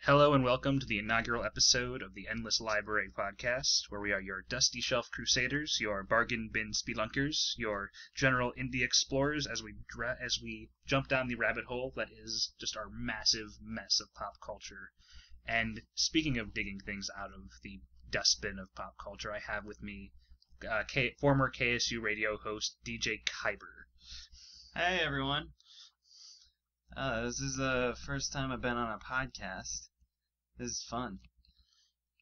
Hello and welcome to the inaugural episode of the Endless Library podcast, where we are your dusty shelf crusaders, your bargain bin spelunkers, your general indie explorers as we jump down the rabbit hole that is just our massive mess of pop culture. And speaking of digging things out of the dustbin of pop culture, I have with me former KSU radio host DJ Kyber. Hey everyone. This is the first time I've been on a podcast. This is fun.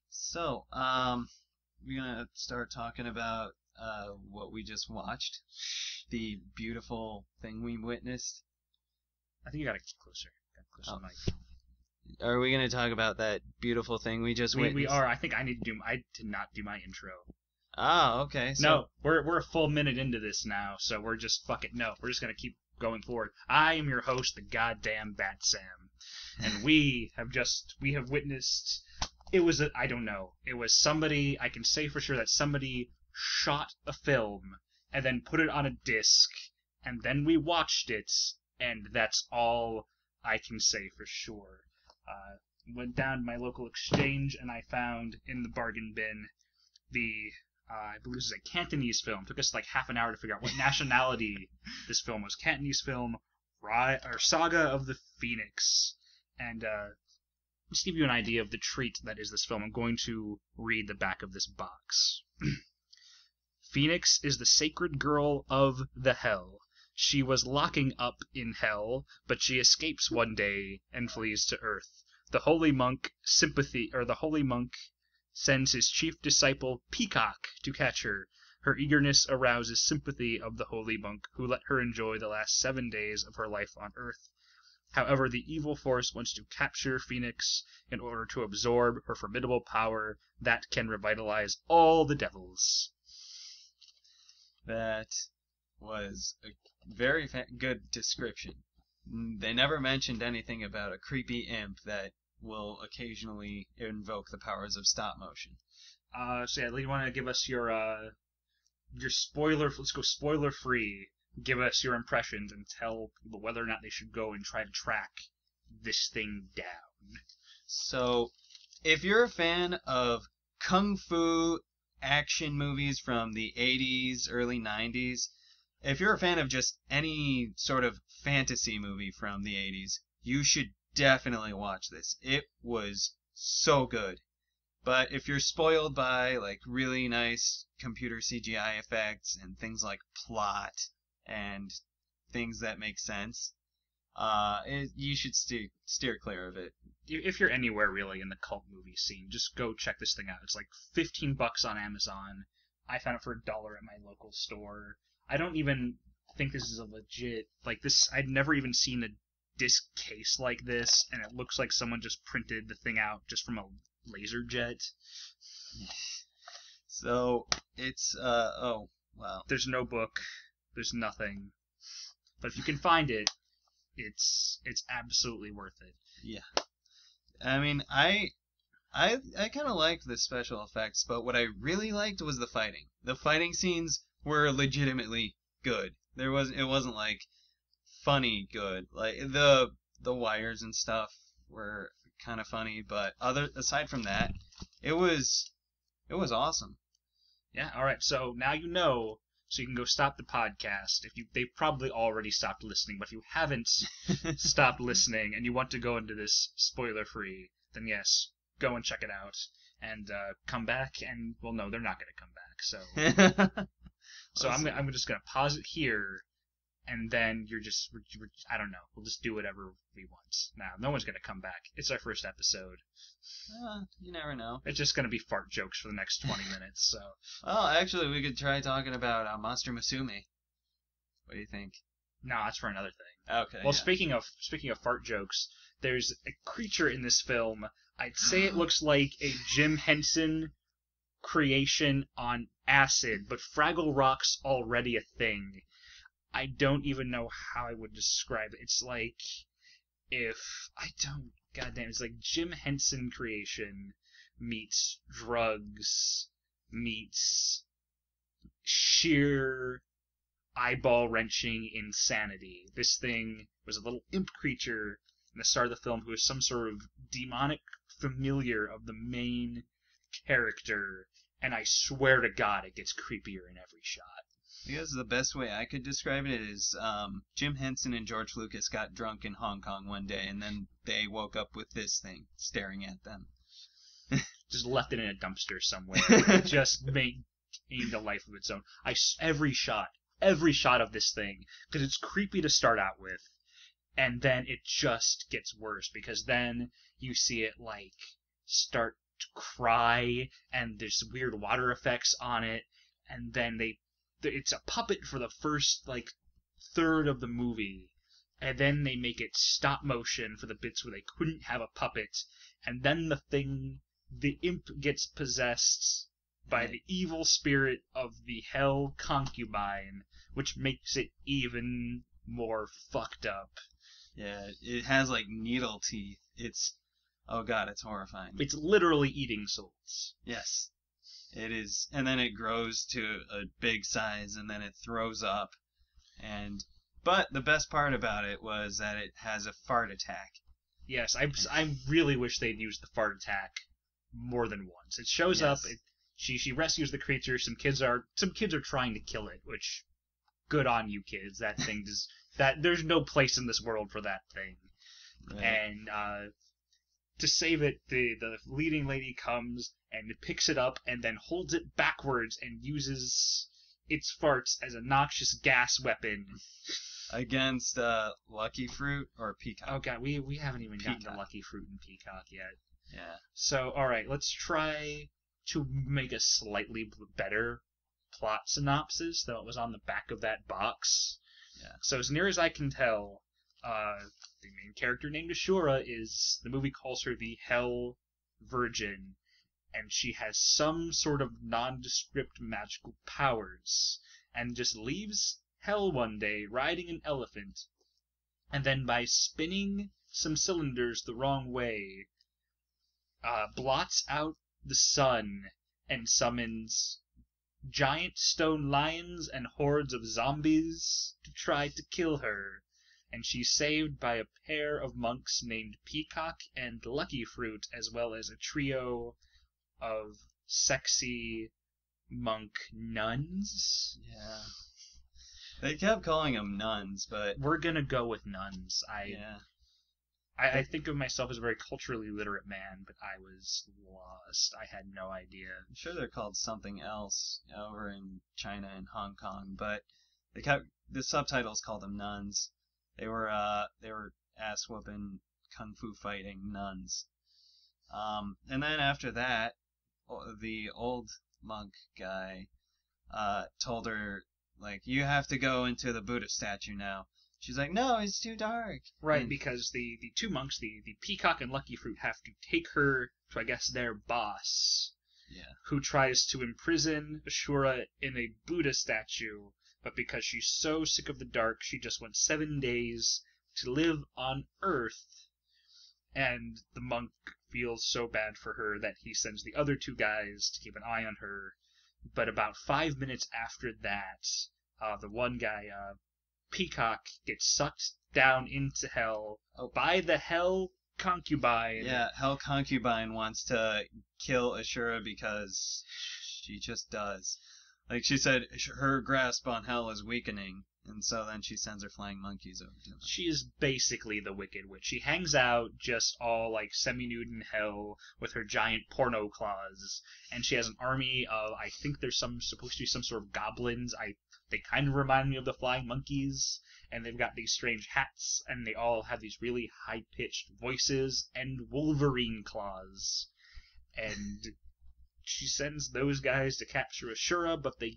So, we're gonna start talking about what we just watched. The beautiful thing we witnessed. I think you got it closer. To the mic. Are we gonna talk about that beautiful thing we just witnessed? We are. I think I did not do my intro. Oh, okay. So... No, we're a full minute into this now, so we're just no. We're just gonna keep going forward. I am your host, the goddamn BatSam, and we have witnessed. It was somebody. I can say for sure that somebody shot a film and then put it on a disc, and then we watched it, and that's all I can say for sure. Went down to my local exchange and I found in the bargain bin I believe this is a Cantonese film. It took us like half an hour to figure out what nationality this film was. Cantonese film, Saga of the Phoenix. And just to give you an idea of the treat that is this film, I'm going to read the back of this box. Phoenix is the sacred girl of the hell. She was locking up in hell, but she escapes one day and flees to earth. The holy monk sends his chief disciple, Peacock, to catch her. Her eagerness arouses sympathy of the holy monk, who let her enjoy the last 7 days of her life on Earth. However, the evil force wants to capture Phoenix in order to absorb her formidable power that can revitalize all the devils. That was a very good description. They never mentioned anything about a creepy imp that will occasionally invoke the powers of stop motion. So yeah, you want to give us your spoiler? Let's go spoiler free. Give us your impressions and tell people whether or not they should go and try to track this thing down. So, if you're a fan of kung fu action movies from the 80s, early 90s, if you're a fan of just any sort of fantasy movie from the 80s, you should definitely watch this. It was so good. But if you're spoiled by like really nice computer CGI effects and things like plot and things that make sense, you should steer clear of it. If you're anywhere really in the cult movie scene, just go check this thing out. It's like $15 on Amazon. I found it for $1 at my local store. I don't even think this is a legit this. I'd never even seen a disc case like this, and it looks like someone just printed the thing out just from a laser jet. So it's oh wow. There's no book, there's nothing, but if you can find it, it's absolutely worth it. Yeah, I mean I kind of liked the special effects, but what I really liked was the fighting. The fighting scenes were legitimately good. It wasn't like funny good. Like the wires and stuff were kind of funny, but aside from that, it was awesome. Yeah, all right. So now you know, so you can go stop the podcast. They've probably already stopped listening, but if you haven't stopped listening and you want to go into this spoiler free, then yes, go and check it out and come back. And well, no, they're not going to come back. So I'm just going to pause it here. And then I don't know. We'll just do whatever we want. Now, no one's going to come back. It's our first episode. You never know. It's just going to be fart jokes for the next 20 minutes. So. Well, actually, we could try talking about Monster Musume. What do you think? No, that's for another thing. Okay. Well, yeah. speaking of fart jokes, there's a creature in this film. I'd say it looks like a Jim Henson creation on acid, but Fraggle Rock's already a thing. I don't even know how I would describe it. It's like it's like Jim Henson creation meets drugs meets sheer eyeball-wrenching insanity. This thing was a little imp creature the start of the film who is some sort of demonic familiar of the main character, and I swear to God it gets creepier in every shot. Because the best way I could describe it is Jim Henson and George Lucas got drunk in Hong Kong one day, and then they woke up with this thing staring at them. Just left it in a dumpster somewhere. It just maintained a life of its own. Every shot of this thing, because it's creepy to start out with, and then it just gets worse, because then you see it, like, start to cry, and there's weird water effects on it, and then it's a puppet for the first, like, third of the movie, and then they make it stop motion for the bits where they couldn't have a puppet, and then the imp gets possessed by the evil spirit of the hell concubine, which makes it even more fucked up. Yeah, it has, like, needle teeth. Oh god, it's horrifying. It's literally eating souls. Yes. It is, and then it grows to a big size, and then it throws up. But the best part about it was that it has a fart attack. Yes, I really wish they'd used the fart attack more than once. It shows up. She rescues the creature. Some kids are trying to kill it, which, good on you kids. That thing there's no place in this world for that thing. Right. And to save it, the leading lady comes and picks it up and then holds it backwards and uses its farts as a noxious gas weapon. Against Lucky Fruit or Peacock. Oh god, we haven't even gotten to Lucky Fruit and Peacock yet. Yeah. So, alright, let's try to make a slightly better plot synopsis than what was on the back of that box. Yeah. So, as near as I can tell, the main character named Ashura the movie calls her the Hell Virgin, and she has some sort of nondescript magical powers, and just leaves Hell one day riding an elephant, and then by spinning some cylinders the wrong way, blots out the sun and summons giant stone lions and hordes of zombies to try to kill her, and she's saved by a pair of monks named Peacock and Lucky Fruit, as well as a trio of sexy monk nuns. Yeah. They kept calling them nuns, but... We're gonna go with nuns. I think of myself as a very culturally literate man, but I was lost. I had no idea. I'm sure they're called something else over in China and Hong Kong, but the subtitles called them nuns. They were ass-whooping, kung fu fighting nuns. And then after that, the old monk guy told her, like, you have to go into the Buddha statue now. She's like, no, it's too dark. Right, because the two monks, the Peacock and Lucky Fruit, have to take her to, I guess, their boss. Yeah. Who tries to imprison Ashura in a Buddha statue, but because she's so sick of the dark, she just wants 7 days to live on Earth. And the monk feels so bad for her that he sends the other two guys to keep an eye on her. But about 5 minutes after that, the one guy, Peacock, gets sucked down into hell by the Hell Concubine. Yeah, Hell Concubine wants to kill Ashura because she just does. Like she said, her grasp on hell is weakening, and so then she sends her flying monkeys over to him. She is basically the Wicked Witch. She hangs out just all like semi-nude in hell with her giant porno claws, and she has an army of, I think there's supposed to be some sort of goblins. They kind of remind me of the flying monkeys, and they've got these strange hats, and they all have these really high-pitched voices and Wolverine claws. And she sends those guys to capture Ashura, but they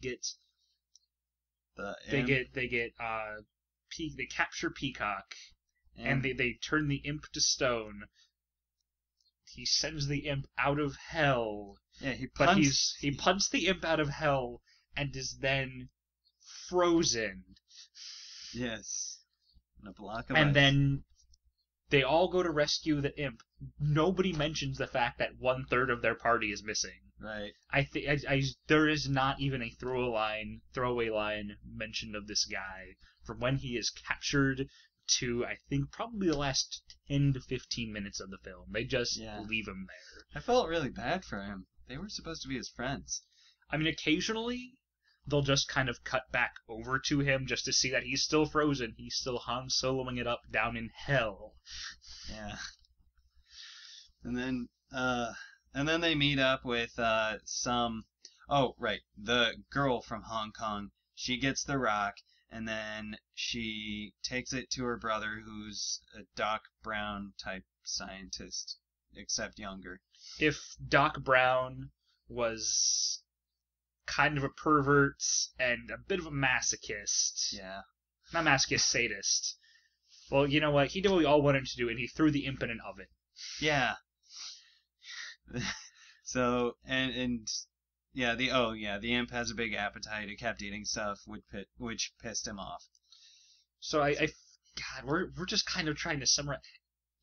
capture Peacock, and they turn the imp to stone. He sends the imp out of hell. Yeah, he punts the imp out of hell, and is then frozen. Yes. In a block of ice. And then they all go to rescue the imp. Nobody mentions the fact that 1/3 of their party is missing. Right. There is not even a throwaway line mentioned of this guy from when he is captured to, I think, probably the last 10 to 15 minutes of the film. They just leave him there. I felt really bad for him. They were supposed to be his friends. I mean, occasionally, they'll just kind of cut back over to him just to see that he's still frozen. He's still Han Soloing it up down in hell. Yeah. And then they meet up with some... Oh, right. The girl from Hong Kong. She gets the rock, and then she takes it to her brother, who's a Doc Brown type scientist, except younger. If Doc Brown was kind of a pervert and a bit of a masochist. Yeah. Not masochist, sadist. Well, you know what? He did what we all wanted to do, and he threw the imp in an oven. Yeah. So, and yeah, the imp has a big appetite. It kept eating stuff, which pissed him off. So God, we're just kind of trying to summarize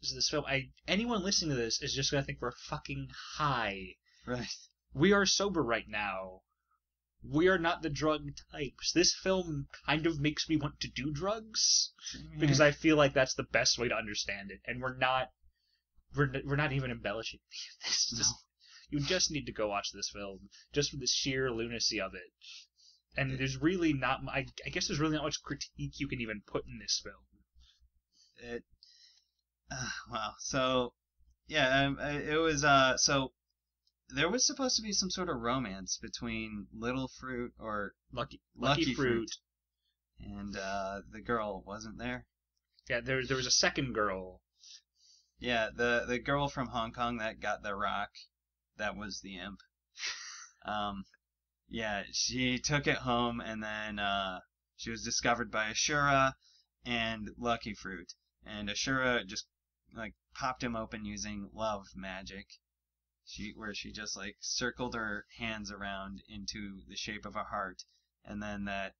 this film. Anyone listening to this is just gonna think we're fucking high. Right. We are sober right now. We are not the drug types. This film kind of makes me want to do drugs because I feel like that's the best way to understand it, and we're not even embellishing. This is just, you just need to go watch this film just for the sheer lunacy of it. And there's really not. I guess there's really not much critique you can even put in this film. Wow. So, yeah, it was. So there was supposed to be some sort of romance between Little Fruit or Lucky Fruit and the girl wasn't there. Yeah, there was a second girl. Yeah, the girl from Hong Kong that got the rock, that was the imp. Yeah, she took it home, and then she was discovered by Ashura and Lucky Fruit. And Ashura just like popped him open using love magic. Where she just like circled her hands around into the shape of a heart, and then that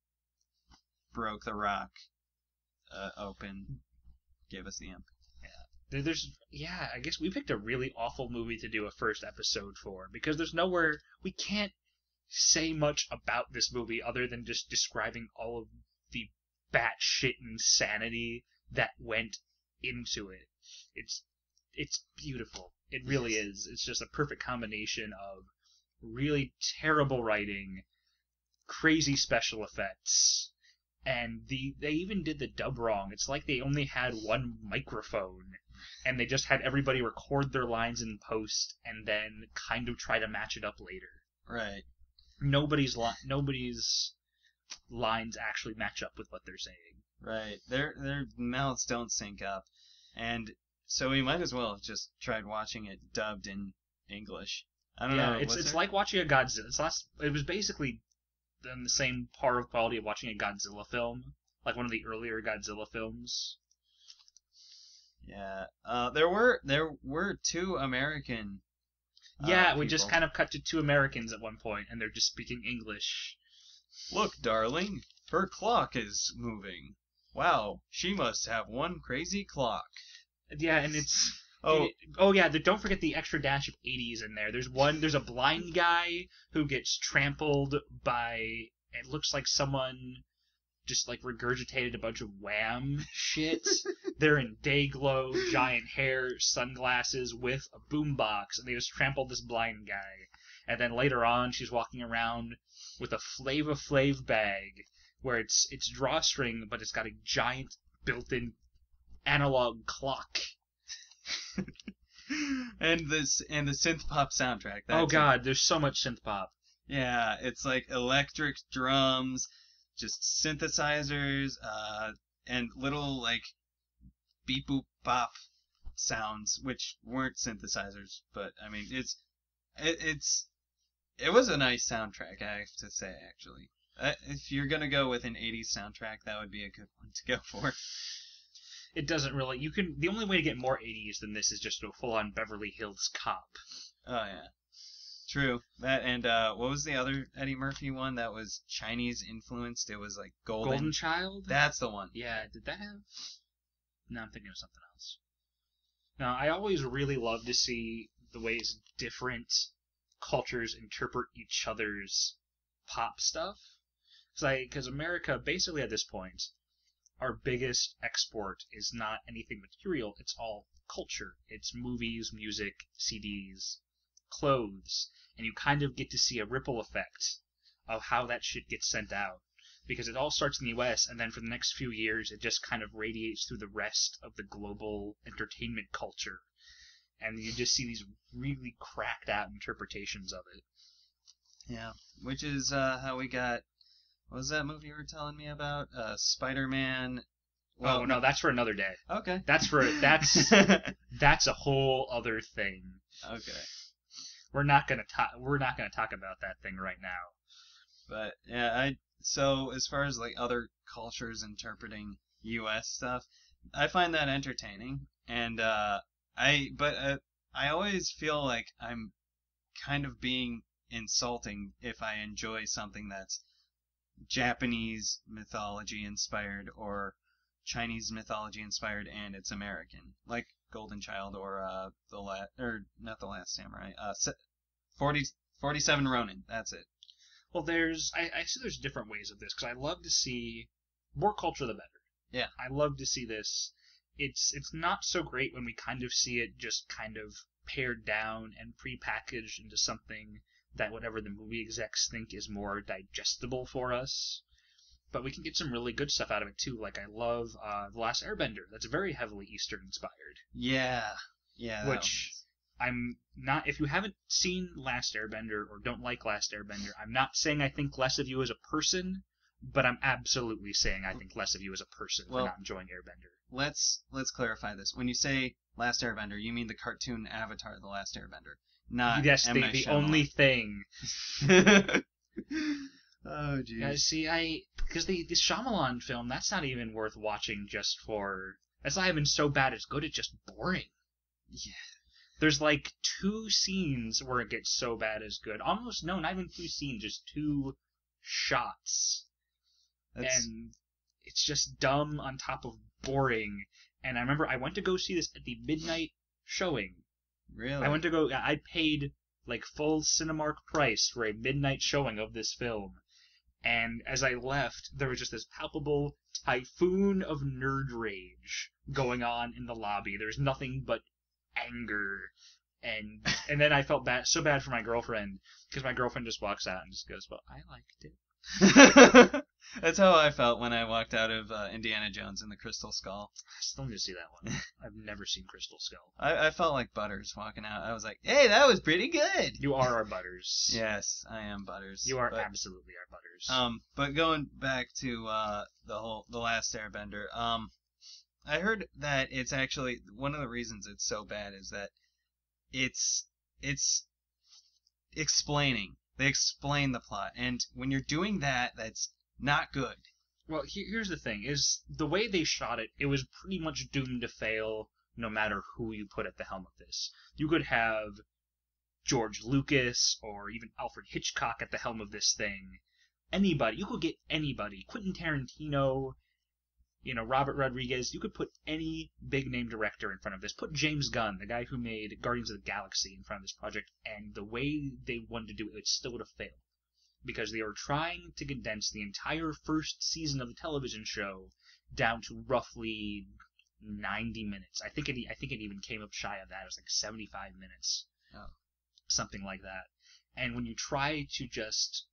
broke the rock open, gave us the imp. I guess we picked a really awful movie to do a first episode for, because there's nowhere, we can't say much about this movie other than just describing all of the batshit insanity that went into it. It's beautiful. It really is. It's just a perfect combination of really terrible writing, crazy special effects, and they even did the dub wrong. It's like they only had one microphone, and they just had everybody record their lines in post and then kind of try to match it up later. Right. Nobody's lines actually match up with what they're saying. Right. Their mouths don't sync up, and so we might as well have just tried watching it dubbed in English. I don't know. It's like watching a Godzilla. It was basically in the same par of quality of watching a Godzilla film, like one of the earlier Godzilla films. Yeah. There were two American. We just kind of cut to two Americans at one point, and they're just speaking English. Look, darling, her clock is moving. Wow, she must have one crazy clock. Yeah, and it's... don't forget the extra dash of 80s in there. There's a blind guy who gets trampled by... It looks like someone just, like, regurgitated a bunch of Wham shit. They're in day glow, giant hair, sunglasses, with a boombox, and they just trampled this blind guy. And then later on, she's walking around with a Flava Flav bag, where it's drawstring, but it's got a giant built-in analog clock. and the synth pop soundtrack. God, there's so much synth pop. Yeah, it's like electric drums, just synthesizers, and little like beep boop bop sounds, which weren't synthesizers, but I mean it was a nice soundtrack, I have to say, actually. If you're gonna go with an 80s soundtrack, that would be a good one to go for. It doesn't really... The only way to get more 80s than this is just a full-on Beverly Hills Cop. Oh, yeah. True. That, and what was the other Eddie Murphy one that was Chinese-influenced? It was like Golden Child? That's the one. Yeah, did that have... No, I'm thinking of something else. No, I always really love to see the ways different cultures interpret each other's pop stuff. Because America, basically at this point... our biggest export is not anything material, it's all culture. It's movies, music, CDs, clothes, and you kind of get to see a ripple effect of how that shit gets sent out. Because it all starts in the US, and then for the next few years, it just kind of radiates through the rest of the global entertainment culture. And you just see these really cracked out interpretations of it. Yeah, which is how we got. What was that movie you were telling me about? Spider-Man. Well, no, that's for another day. Okay. That's a whole other thing. Okay. We're not gonna talk about that thing right now. But yeah, so as far as like other cultures interpreting U.S. stuff, I find that entertaining, and I always feel like I'm kind of being insulting if I enjoy something that's Japanese mythology inspired or Chinese mythology inspired and it's American, like Golden Child or not the Last Samurai, 47 Ronin. That's it. Well, I see there's different ways of this because I love to see more culture the better. Yeah, I love to see this. It's not so great when we kind of see it just kind of pared down and prepackaged into something that whatever the movie execs think is more digestible for us. But we can get some really good stuff out of it too. Like I love The Last Airbender. That's very heavily Eastern inspired. Yeah. Which I'm not. If you haven't seen Last Airbender or don't like Last Airbender, I'm not saying I think less of you as a person, but I'm absolutely saying I think less of you as a person for not enjoying Airbender. Let's clarify this. When you say Last Airbender, you mean the cartoon Avatar: The Last Airbender, not yes, the only thing. Oh, jeez. Yeah, see, because the Shyamalan film, that's not even worth watching just for. That's not even so bad it's good. It's just boring. Yeah. There's like 2 scenes where it gets so bad it's good. Almost no, not even 2 scenes, just 2 shots. And it's just dumb on top of boring. And I remember I went to go see this at the midnight showing. Really? I paid like full Cinemark price for a midnight showing of this film. And as I left, there was just this palpable typhoon of nerd rage going on in the lobby. There's nothing but anger. And then I felt so bad for my girlfriend, because my girlfriend just walks out and just goes, well, I liked it. That's how I felt when I walked out of Indiana Jones and the Crystal Skull. I still need to see that one. I've never seen Crystal Skull. I felt like Butters walking out. I was like, hey, that was pretty good. You are our Butters. Yes, I am Butters. You are absolutely our Butters. But going back to the Last Airbender, I heard that it's actually one of the reasons it's so bad is that it's explaining. They explain the plot, and when you're doing that, that's not good. Well, here's the thing: is the way they shot it. It was pretty much doomed to fail, no matter who you put at the helm of this. You could have George Lucas or even Alfred Hitchcock at the helm of this thing. Anybody, you could get anybody. Quentin Tarantino, Robert Rodriguez. You could put any big-name director in front of this. Put James Gunn, the guy who made Guardians of the Galaxy, in front of this project, and the way they wanted to do it, it still would have failed. Because they were trying to condense the entire first season of the television show down to roughly 90 minutes. I think it even came up shy of that. It was like 75 minutes. Oh. Something like that. And when you try to just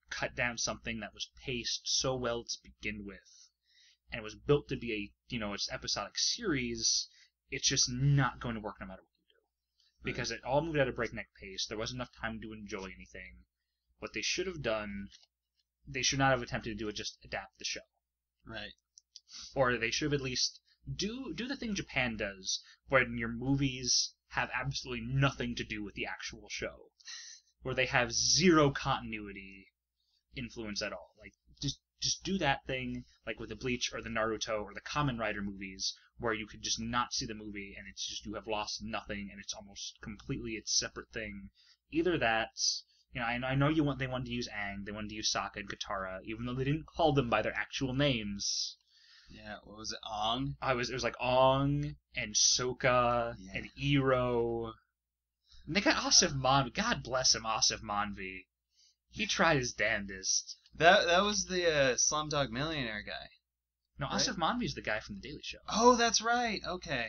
cut down something that was paced so well to begin with, and it was built to be it's episodic series, it's just not going to work no matter what you do. Because it all moved at a breakneck pace. There wasn't enough time to enjoy anything. What they should have done, they should not have attempted to do it, just adapt the show. Right. Or they should have at least do the thing Japan does, when your movies have absolutely nothing to do with the actual show. Where they have zero continuity influence at all. Like, just do that thing, like with the Bleach or the Naruto or the Kamen Rider movies, where you could just not see the movie and it's just you have lost nothing and it's almost completely its separate thing. Either that, I know they wanted to use Aang, they wanted to use Sokka and Katara, even though they didn't call them by their actual names. Yeah, what was it, Aang? It was like Aang and Sokka and Iroh. And they got Asif Manvi. God bless him, Asif Manvi. He tried his damnedest. That was the Slumdog Millionaire guy. No, right? Asif Manvi's the guy from The Daily Show. Oh, that's right. Okay.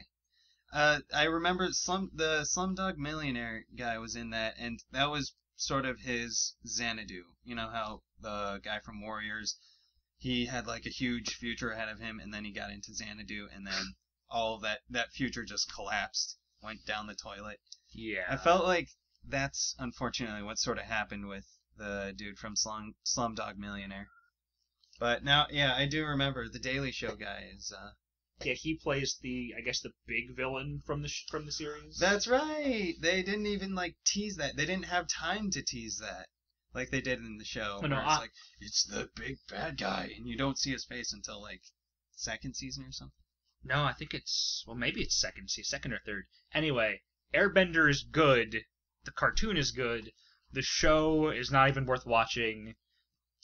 I remember the Slumdog Millionaire guy was in that, and that was sort of his Xanadu. You know how the guy from Warriors, he had like a huge future ahead of him, and then he got into Xanadu, and then all of that future just collapsed, went down the toilet. Yeah. I felt like that's unfortunately what sort of happened with the dude from Slumdog Millionaire. But now, yeah, I do remember the Daily Show guy is. Yeah, he plays I guess the big villain from the series. That's right. They didn't even like tease that. They didn't have time to tease that, like they did in the show. No, where it's like it's the big bad guy, and you don't see his face until like second season or something. No, I think maybe it's second or third. Anyway, Airbender is good. The cartoon is good. The show is not even worth watching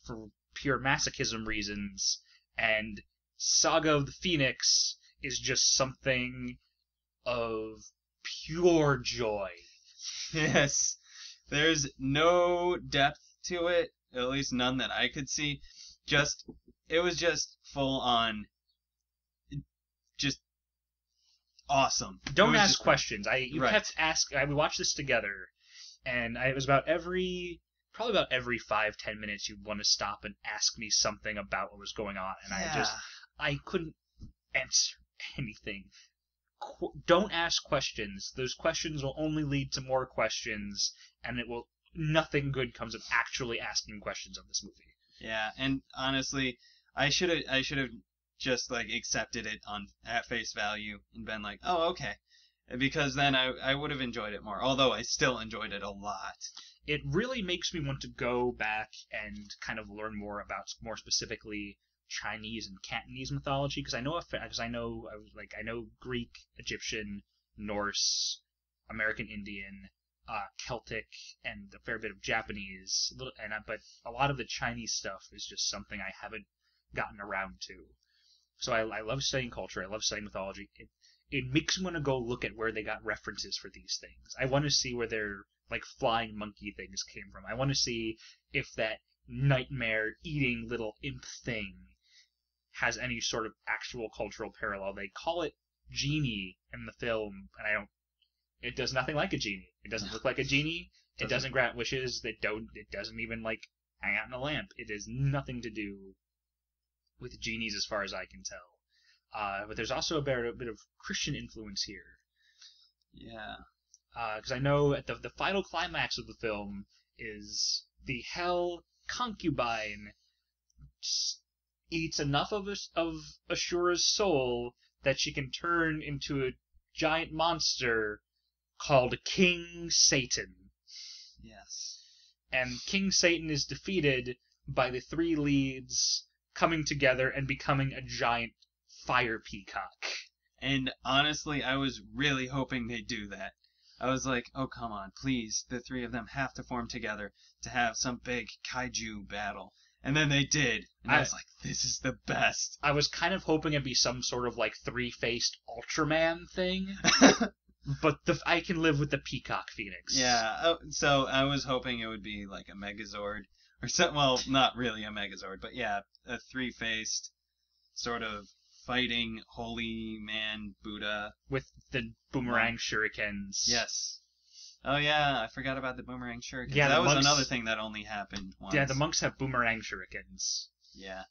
for pure masochism reasons, and Saga of the Phoenix is just something of pure joy. Yes. There's no depth to it, at least none that I could see. It was just full on, just awesome. Don't ask questions. You right. kept asking. We watched this together, and it was probably about every 5-10 minutes you'd want to stop and ask me something about what was going on, and yeah. I couldn't answer anything. Don't ask questions. Those questions will only lead to more questions, and nothing good comes of actually asking questions of this movie. Yeah, and honestly, I should have just like accepted it at face value and been like, oh, okay, because then I would have enjoyed it more. Although I still enjoyed it a lot. It really makes me want to go back and kind of learn more about, more specifically, Chinese and Cantonese mythology, because I know Greek, Egyptian, Norse, American Indian, Celtic, and a fair bit of Japanese. But a lot of the Chinese stuff is just something I haven't gotten around to. So I love studying culture. I love studying mythology. It makes me want to go look at where they got references for these things. I want to see where their like flying monkey things came from. I want to see if that nightmare eating little imp thing has any sort of actual cultural parallel. They call it genie in the film, and it does nothing like a genie. It doesn't look like a genie. It doesn't grant wishes. It doesn't even like hang out in a lamp. It has nothing to do with genies as far as I can tell. But there's also a bit of Christian influence here. Yeah. Because I know at the final climax of the film is the hell concubine eats enough of Ashura's soul that she can turn into a giant monster called King Satan. Yes. And King Satan is defeated by the three leads coming together and becoming a giant fire peacock. And honestly, I was really hoping they'd do that. I was like, oh, come on, please. The three of them have to form together to have some big kaiju battle. And then they did. And I was like, this is the best. I was kind of hoping it'd be some sort of like three-faced Ultraman thing. But I can live with the Peacock Phoenix. Yeah, so I was hoping it would be like a Megazord. Or something, well, not really a Megazord, but yeah, a three-faced sort of fighting holy man Buddha. With the boomerang shurikens. Yes. Oh yeah, I forgot about the boomerang shurikens. Yeah, that was another thing that only happened once. Yeah, the monks have boomerang shurikens. Yeah.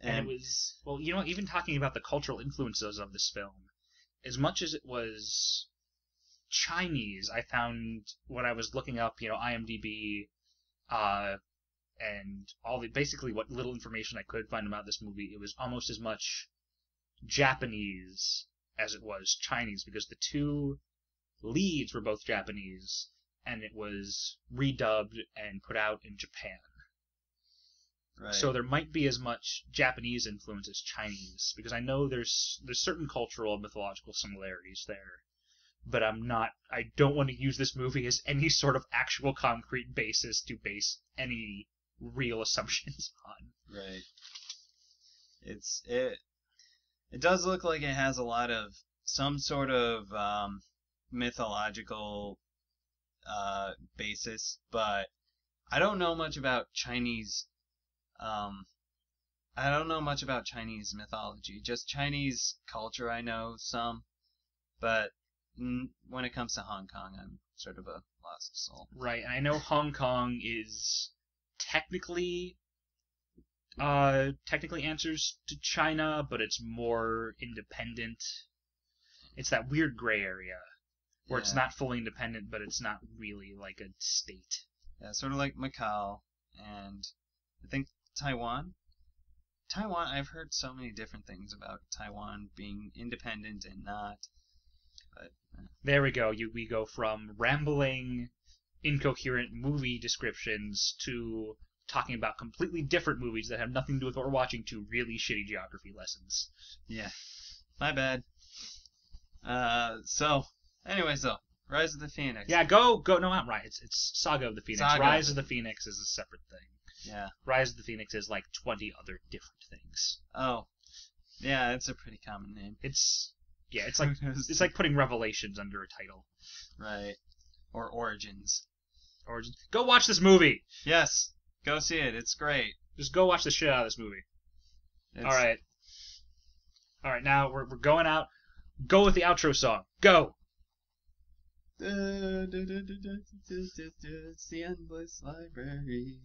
And it was, well, you know, even talking about the cultural influences of this film, as much as it was Chinese, I found when I was looking up, IMDb, and basically what little information I could find about this movie, it was almost as much Japanese as it was Chinese, because the two leads were both Japanese, and it was redubbed and put out in Japan. Right. So there might be as much Japanese influence as Chinese, because I know there's certain cultural and mythological similarities there. But I don't want to use this movie as any sort of actual concrete basis to base any real assumptions on. Right. It does look like it has a lot of some sort of mythological basis, but I don't know much about Chinese. I don't know much about Chinese mythology. Just Chinese culture I know some, but when it comes to Hong Kong, I'm sort of a lost soul. Right, and I know Hong Kong is technically answers to China, but it's more independent. It's that weird gray area where it's not fully independent, but it's not really like a state. Yeah, sort of like Macau, and I think Taiwan. Taiwan, I've heard so many different things about Taiwan being independent and not. But there we go. We go from rambling, incoherent movie descriptions to talking about completely different movies that have nothing to do with what we're watching to really shitty geography lessons. Yeah, my bad. Anyway, Rise of the Phoenix. Yeah, go. No, not Rise. It's Saga of the Phoenix. Saga Rise of the Phoenix is a separate thing. Yeah. Rise of the Phoenix is like 20 other different things. Oh, yeah, it's a pretty common name. It's like putting Revelations under a title. Right. Or Origins. Go watch this movie. Yes, go see it. It's great. Just go watch the shit out of this movie. All right. Now we're going out. Go with the outro song. Go. It's the endless library.